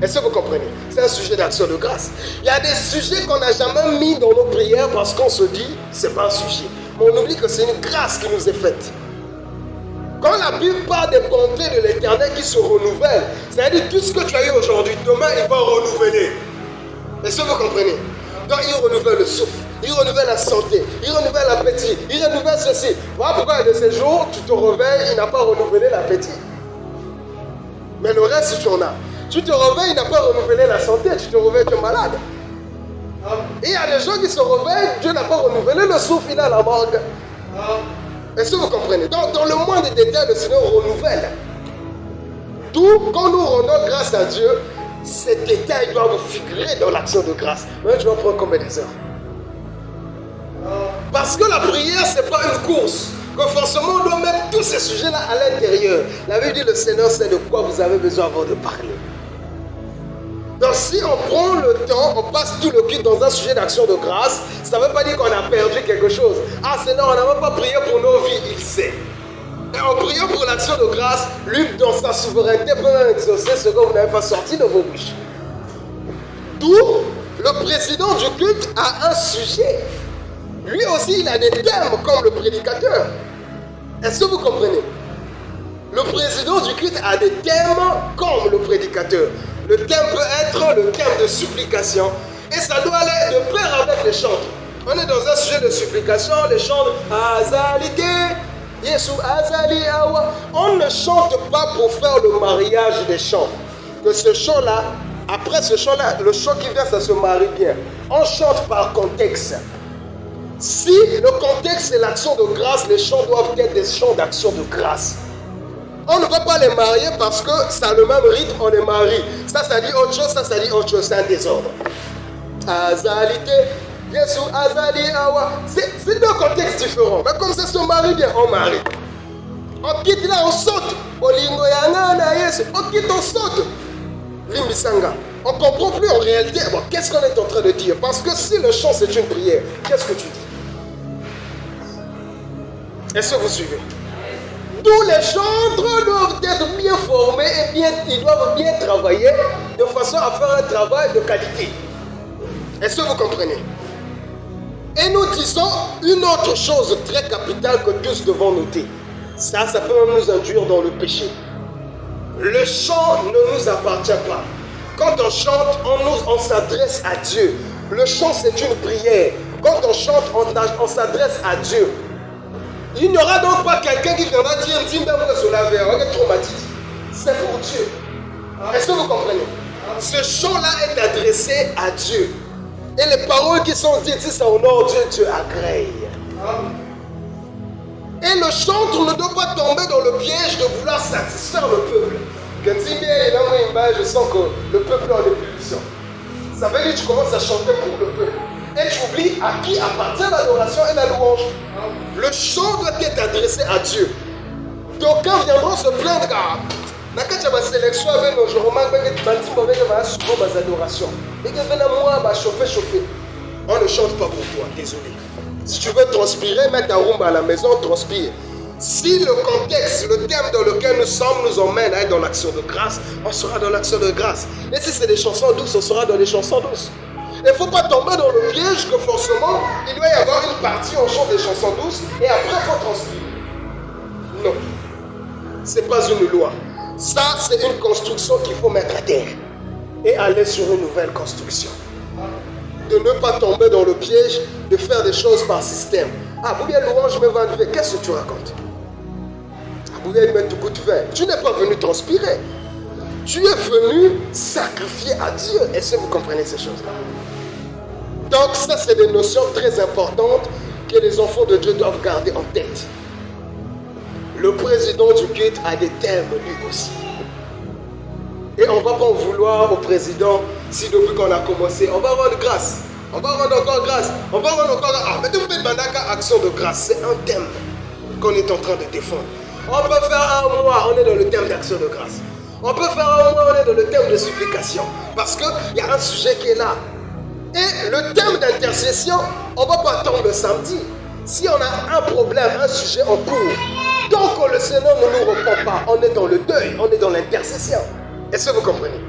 Est-ce que vous comprenez? C'est un sujet d'action de grâce. Il y a des sujets qu'on n'a jamais mis dans nos prières parce qu'on se dit, c'est pas un sujet. Mais on oublie que c'est une grâce qui nous est faite. Quand la Bible parle des bontés de l'Éternel qui se renouvellent, c'est-à-dire tout ce que tu as eu aujourd'hui, demain, il va renouveler. Est-ce que vous comprenez? Donc, il renouvelle le souffle, il renouvelle la santé, il renouvelle l'appétit, il renouvelle ceci. Voilà pourquoi de ces jours, tu te réveilles, il n'a pas renouvelé l'appétit. Mais le reste, tu en as. Tu te réveilles, il n'a pas renouvelé la santé, tu te réveilles, tu es malade. Et il y a des gens qui se réveillent, Dieu n'a pas renouvelé le souffle, il a la morgue. Est-ce que vous comprenez? Donc, dans le moindre détail, le Seigneur renouvelle. D'où, quand nous rendons grâce à Dieu, cet détail doit vous figurer dans l'action de grâce. Mais tu vas prendre combien d'heures? Parce que la prière, ce n'est pas une course. Que forcément, on doit mettre tous ces sujets-là à l'intérieur. La Bible dit, le Seigneur sait de quoi vous avez besoin avant de parler. Donc si on prend le temps, on passe tout le kit dans un sujet d'action de grâce, ça ne veut pas dire qu'on a perdu quelque chose. Ah Seigneur, on n'a même pas prié pour nos vies, il sait. Et en priant pour l'action de grâce, lui dans sa souveraineté peut exaucer ce que vous n'avez pas sorti de vos bouches. D'où le président du culte a un sujet. Lui aussi il a des thèmes comme le prédicateur. Est-ce que vous comprenez? Le président du culte a des thèmes comme le prédicateur. Le thème peut être le thème de supplication. Et ça doit aller de pair avec les chants. On est dans un sujet de supplication, les chants Azalite, Yesu Azali Awa. On ne chante pas pour faire le mariage des chants. Que ce chant-là, après ce chant-là, le chant qui vient, ça se marie bien. On chante par contexte. Si le contexte est l'action de grâce, les chants doivent être des chants d'action de grâce. On ne va pas les marier parce que ça a le même rythme, on les marie. Ça dit autre chose, ça dit autre chose, c'est un désordre. Azalite, Yesu, Azali, Awa. C'est deux contextes différents. Mais comme ça se marie bien, on marie. On quitte là, on saute. Olingo Yangana, Yesu. On quitte, on saute. Limbisanga. On ne comprend plus en réalité. Bon, qu'est-ce qu'on est en train de dire? Parce que si le chant c'est une prière, qu'est-ce que tu dis? Est-ce que vous suivez? Tous les chantres doivent être bien formés et ils doivent bien travailler de façon à faire un travail de qualité. Est-ce que vous comprenez? Et nous disons une autre chose très capitale que tous devons noter. Ça peut même nous induire dans le péché. Le chant ne nous appartient pas. Quand on chante, on s'adresse à Dieu. Le chant, c'est une prière. Quand on chante, on s'adresse à Dieu. Il n'y aura donc pas quelqu'un qui viendra dire c'est pour Dieu. Est-ce que vous comprenez? Ce chant-là est adressé à Dieu. Et les paroles qui sont dites, si c'est au nom de Dieu, Dieu agrée. Et le chantre ne doit pas tomber dans le piège de vouloir satisfaire le peuple. Quand je sens que le peuple en ébullition. Ça veut dire que tu commences à chanter pour le peuple. Et tu oublies à qui appartient l'adoration et la louange. Le chant doit être adressé à Dieu. D'aucuns viendront se plaindre car dans la sélection avec nos romans, souvent mes adorations. Et que moi, chauffer. On ne chante pas pour toi, désolé. Si tu veux transpirer, mets ta rumba à la maison, transpire. Si le contexte, le thème dans lequel nous sommes nous emmène à être dans l'action de grâce, on sera dans l'action de grâce. Et si c'est des chansons douces, on sera dans les chansons douces. Il ne faut pas tomber dans le piège que forcément, il doit y avoir une partie où on chante des chansons douces et après il faut transpirer. Non. Ce n'est pas une loi. Ça, c'est une construction qu'il faut mettre à terre et aller sur une nouvelle construction. De ne pas tomber dans le piège de faire des choses par système. Ah, vous bien louange, me vendre, qu'est-ce que tu racontes? Ah, vous bien mettre du goût de vin. Tu n'es pas venu transpirer. Tu es venu sacrifier à Dieu. Est-ce que vous comprenez ces choses-là? Donc, ça, c'est des notions très importantes que les enfants de Dieu doivent garder en tête. Le président du culte a des thèmes lui aussi. Et on ne va pas en vouloir au président si depuis qu'on a commencé, on va rendre grâce. On va rendre encore grâce. On va rendre encore grâce. Ah, mais tu fais une action de grâce. C'est un thème qu'on est en train de défendre. On peut faire un mois, on est dans le thème d'action de grâce. On peut faire un mois, on est dans le thème de supplication. Parce qu'il y a un sujet qui est là. Et le thème d'intercession, on ne va pas attendre le samedi. Si on a un problème, un sujet en cours, tant que le Seigneur ne nous reprend pas, on est dans le deuil, on est dans l'intercession. Est-ce que vous comprenez?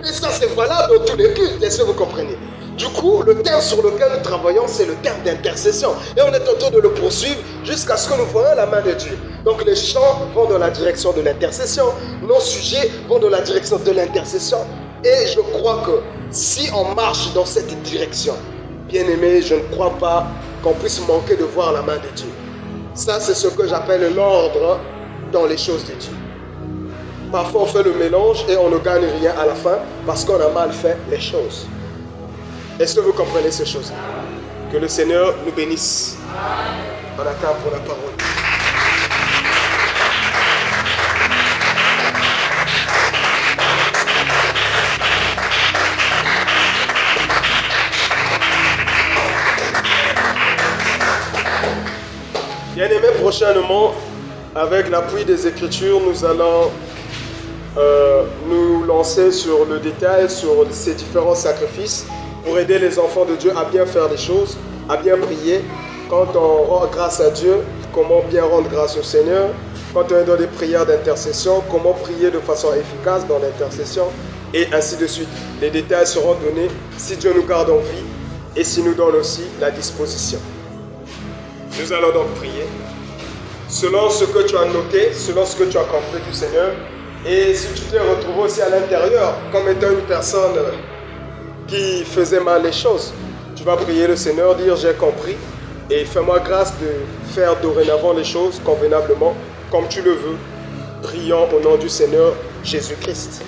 Et ça, c'est valable dans tous les cultes. Est-ce que vous comprenez? Du coup, le thème sur lequel nous travaillons, c'est le thème d'intercession. Et on est en train de le poursuivre jusqu'à ce que nous voyons la main de Dieu. Donc les chants vont dans la direction de l'intercession. Nos sujets vont dans la direction de l'intercession. Et je crois que si on marche dans cette direction, bien aimé, je ne crois pas qu'on puisse manquer de voir la main de Dieu. Ça, c'est ce que j'appelle l'ordre dans les choses de Dieu. Parfois, on fait le mélange et on ne gagne rien à la fin parce qu'on a mal fait les choses. Est-ce que vous comprenez ces choses-là? Que le Seigneur nous bénisse. On attend pour la parole. Bien-aimés, prochainement, avec l'appui des Écritures, nous allons nous lancer sur le détail, sur ces différents sacrifices pour aider les enfants de Dieu à bien faire les choses, à bien prier. Quand on rend grâce à Dieu, comment bien rendre grâce au Seigneur. Quand on est dans des prières d'intercession, comment prier de façon efficace dans l'intercession, et ainsi de suite. Les détails seront donnés si Dieu nous garde en vie et s'il nous donne aussi la disposition. Nous allons donc prier selon ce que tu as noté, selon ce que tu as compris du Seigneur. Et si tu t'es retrouvé aussi à l'intérieur comme étant une personne qui faisait mal les choses, tu vas prier le Seigneur, dire j'ai compris et fais-moi grâce de faire dorénavant les choses convenablement comme tu le veux. Prions au nom du Seigneur Jésus-Christ.